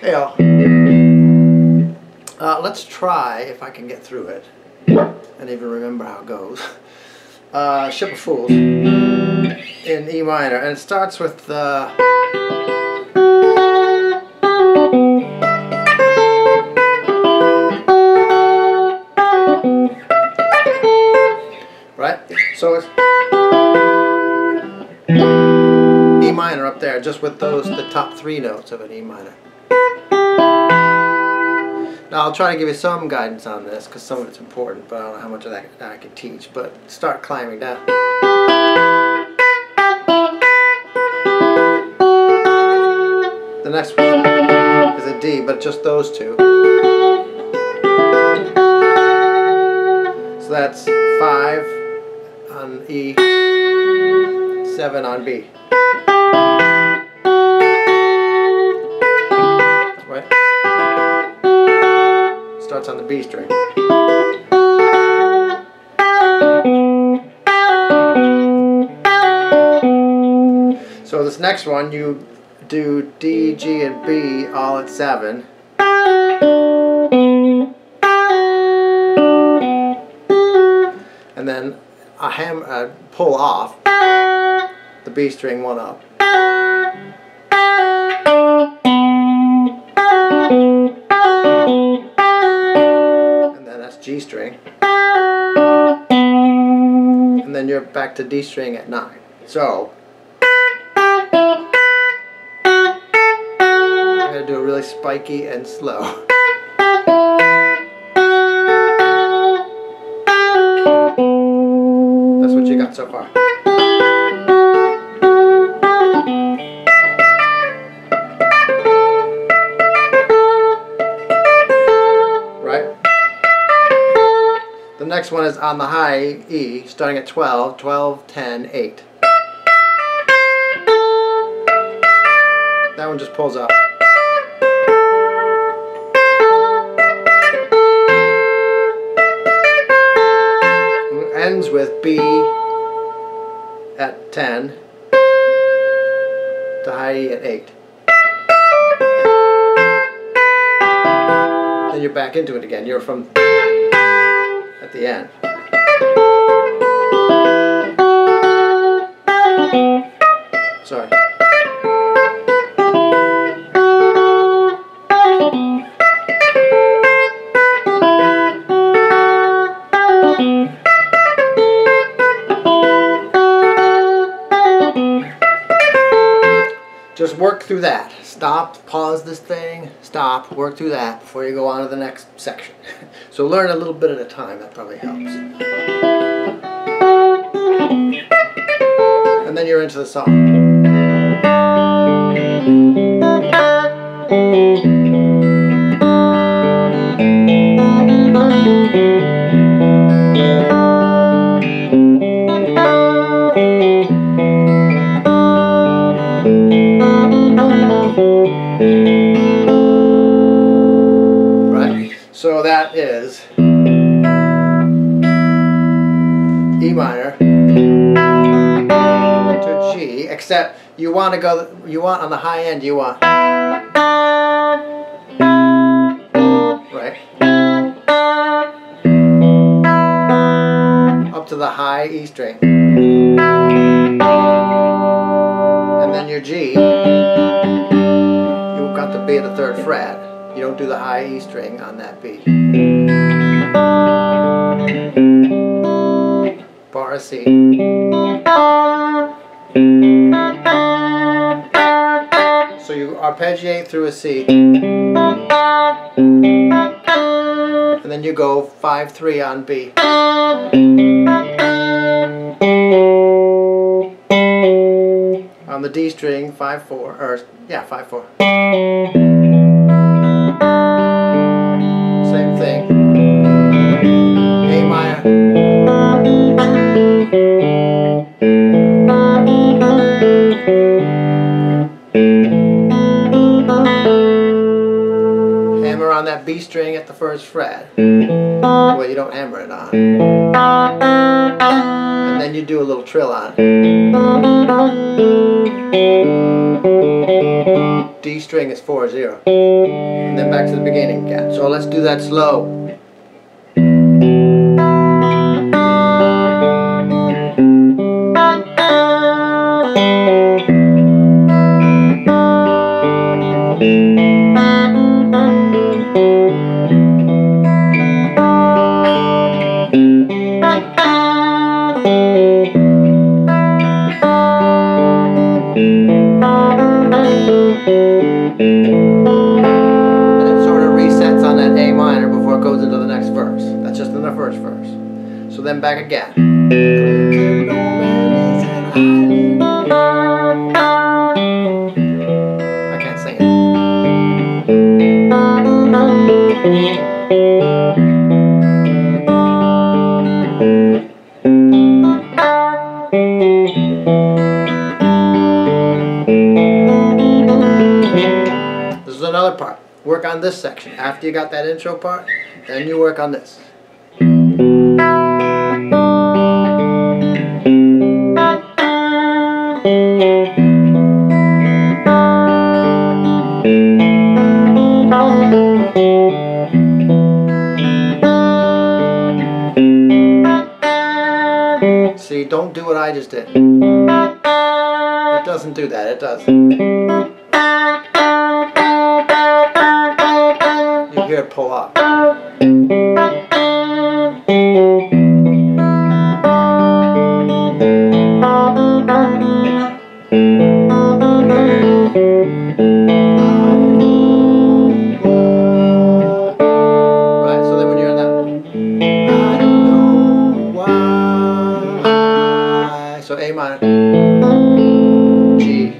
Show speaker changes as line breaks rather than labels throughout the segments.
Hey all. Let's try if I can get through it and even remember how it goes. Ship of Fools in E minor, and it starts with right? So it's E minor up there, just with the top three notes of an E minor. Now I'll try to give you some guidance on this because some of it's important, but I don't know how much of that I can teach. But start climbing down. The next one is a D, but just those two. So that's 5 on E, 7 on B. Right? Starts on the B string. So this next one, you do D, G, and B all at 7. And then a pull off the B string, one up. G string, and then you're back to D string at 9. So I'm going to do it really spiky and slow. That's what you got so far. The next one is on the high E, starting at 12, 12, 10, 8. That one just pulls up. It ends with B at 10 to high E at 8. Then you're back into it again. You're from at the end. Sorry. Just work through that. Stop, pause this thing, stop, work through that before you go on to the next section. So learn a little bit at a time, that probably helps. And then you're into the song. So that is E minor to G, except you want to go, on the high end, you want, right, up to the high E string, and then your G, you've got to be at the 3rd fret. You don't do the high E string on that B. Bar of C. So you arpeggiate through a C. And then you go 5-3 on B. On the D string, 5-4, or yeah, 5-4. Same thing. A minor. Hammer on that B string at the first fret. Well, you don't hammer it on. And then you do a little trill on it. D string is 4-0. And then back to the beginning again. So let's do that slow. And it sort of resets on that A minor before it goes into the next verse. That's just in the first verse. So then back again. I can't sing it. This is another part. Work on this section. After you got that intro part, then you work on this. See, don't do what I just did. It doesn't do that, it does. You hear it pull up. Right, so then when you're in that, I don't know why. So A minor, G, D.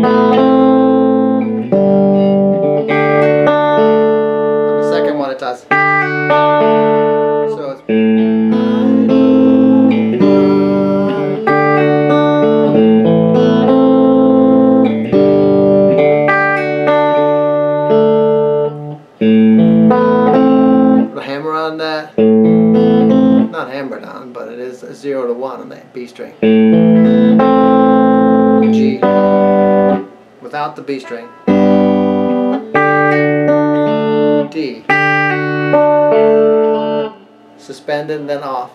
On the second one it does. So it's put a hammer on that. Not hammered on, but it is a 0 to 1 on that B string. G without the B string. D suspended and then off.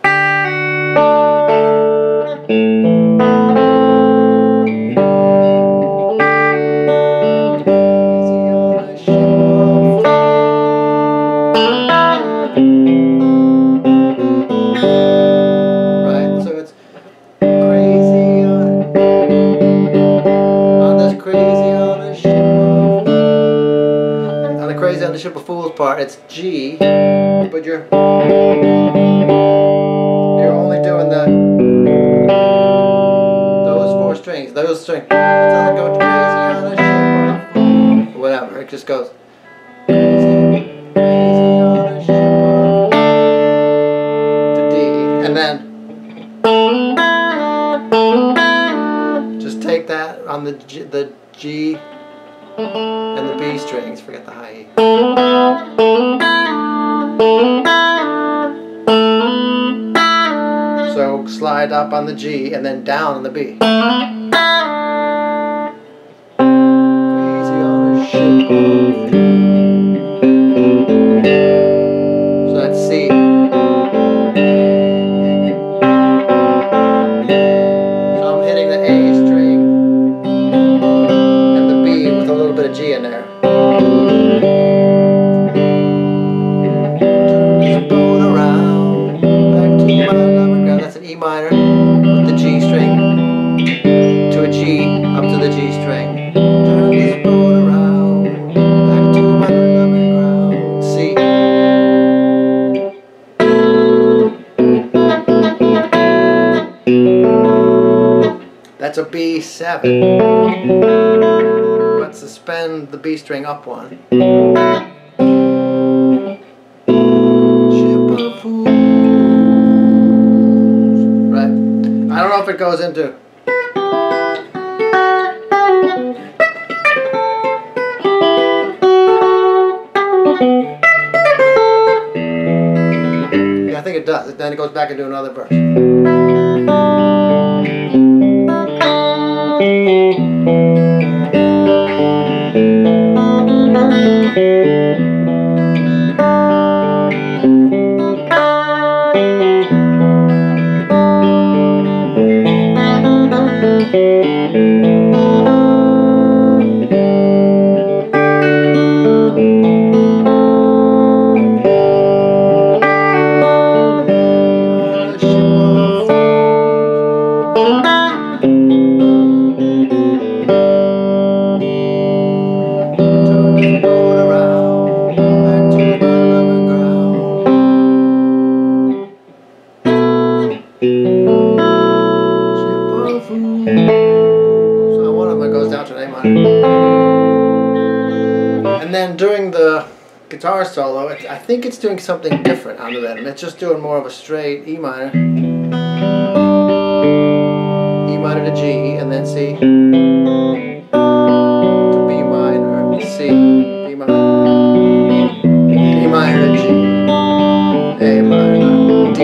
On the Ship of Fools part, it's G, but you're only doing those 4 strings. Those strings. It doesn't go crazy on a ship of fools. Whatever. It just goes crazy, crazy on a ship of to D, and then just take that on the G and the B strings, forget the high E. So slide up on the G and then down on the B. Crazy on a ship. So that's C. So I'm hitting the A string and the B with a little bit of G in there. That's an E minor with the G string to a G up to the G string. Turn this boat around back to my loving ground. C. That's a B7. But suspend the B string up 1. Ship of Fools. Right. I don't know if it goes into. does. Then it goes back into another verse. So one of them goes down to an A minor. And then during the guitar solo, I think it's doing something different on the rhythm. It's just doing more of a straight E minor. E minor to G, and then C to B minor, C, B minor, E minor to G, A minor, D.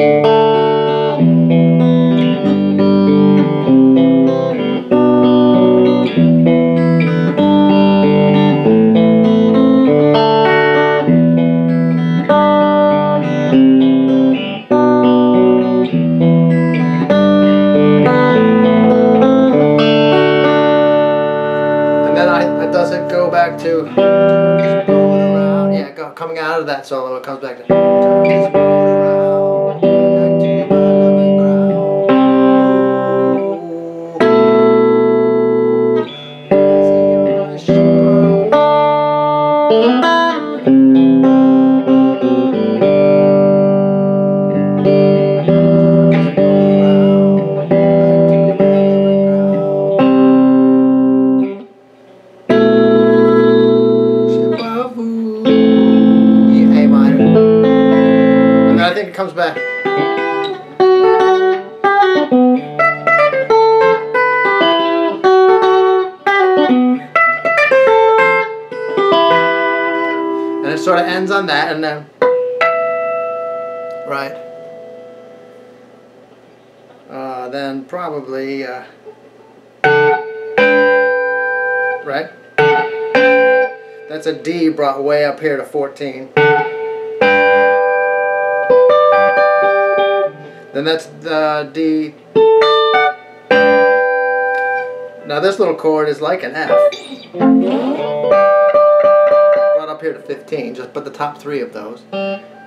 Does it go back to around? Yeah, coming out of that solo, it comes back to turn this boat around, back to your loving ground. Crazy on a ship I think it comes back. And it sort of ends on that, and then, right. Then probably, right? That's a D brought way up here to 14. Then that's the D. Now this little chord is like an F. Brought up here to 15, just put the top three of those.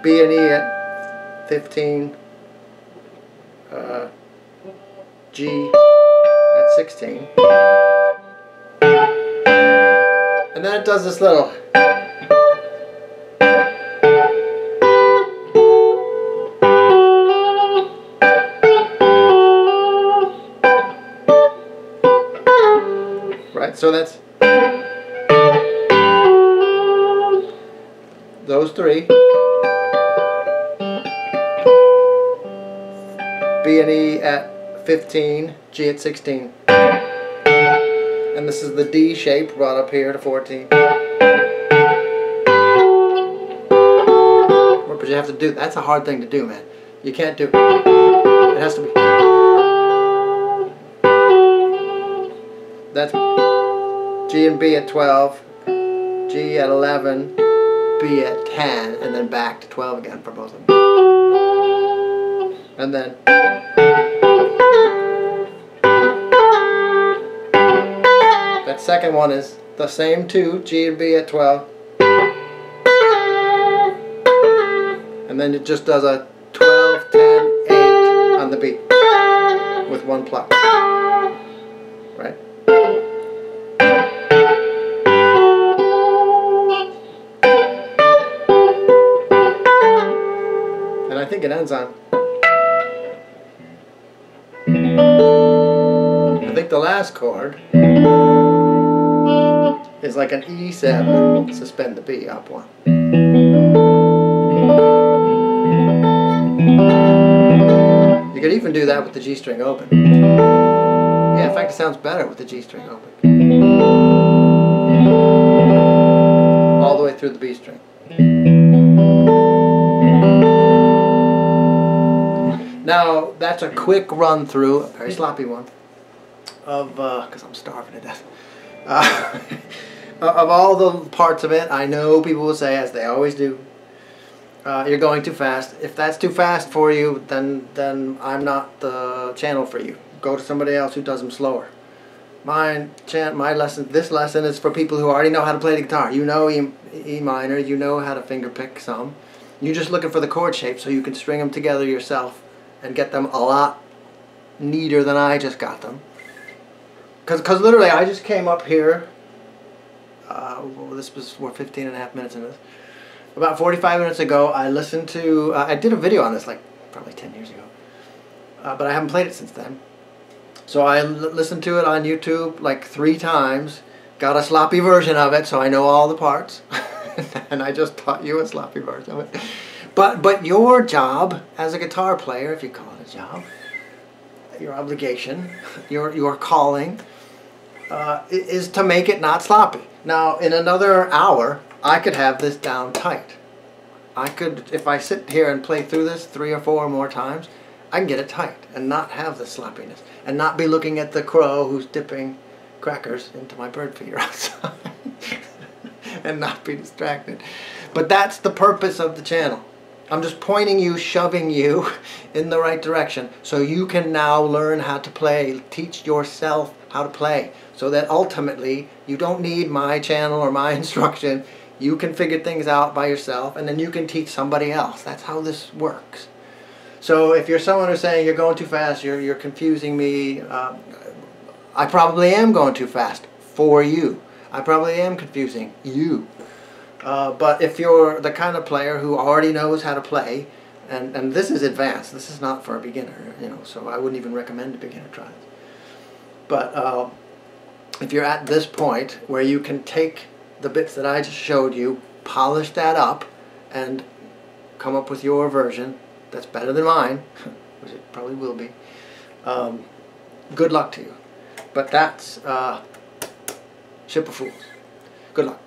B and E at 15. G at 16. And then it does this little. Right, so that's those three. B and E at 15, G at 16. And this is the D shape brought up here to 14. But you have to do, that's a hard thing to do, man. You can't do, it has to be. That's G and B at 12, G at 11, B at 10, and then back to 12 again for both of them. And then that second one is the same two, G and B at 12. And then it just does a 12, 10, 8 on the beat with one pluck. Right? And I think it ends on. I think the last chord is like an E7, suspend the B up one. You could even do that with the G string open. Yeah, in fact it sounds better with the G string open. All the way through the B string. Now, that's a quick run through, a very sloppy one, of, because I'm starving to death, of all the parts of it. I know people will say, as they always do, you're going too fast. If that's too fast for you, then I'm not the channel for you. Go to somebody else who does them slower. My lesson, this lesson is for people who already know how to play the guitar. You know E minor, you know how to finger pick some. You're just looking for the chord shape so you can string them together yourself and get them a lot neater than I just got them. Because literally I just came up here, we're 15 and a half minutes into this. About 45 minutes ago I listened to, I did a video on this like probably 10 years ago, but I haven't played it since then. So I listened to it on YouTube like 3 times, got a sloppy version of it so I know all the parts, and I just taught you a sloppy version of it. But your job as a guitar player, if you call it a job, your obligation, your calling, is to make it not sloppy. Now, in another hour, I could have this down tight. I could, if I sit here and play through this 3 or 4 more times, I can get it tight and not have the sloppiness and not be looking at the crow who's dipping crackers into my bird feeder outside and not be distracted. But that's the purpose of the channel. I'm just pointing you, shoving you in the right direction so you can now learn how to play, teach yourself how to play, so that ultimately you don't need my channel or my instruction. You can figure things out by yourself and then you can teach somebody else. That's how this works. So if you're someone who's saying you're going too fast, you're confusing me, I probably am going too fast for you. I probably am confusing you. But if you're the kind of player who already knows how to play, and this is advanced, this is not for a beginner, you know, so I wouldn't even recommend a beginner try this. But if you're at this point where you can take the bits that I just showed you, polish that up, and come up with your version that's better than mine, which it probably will be, good luck to you. But that's Ship of Fools. Good luck.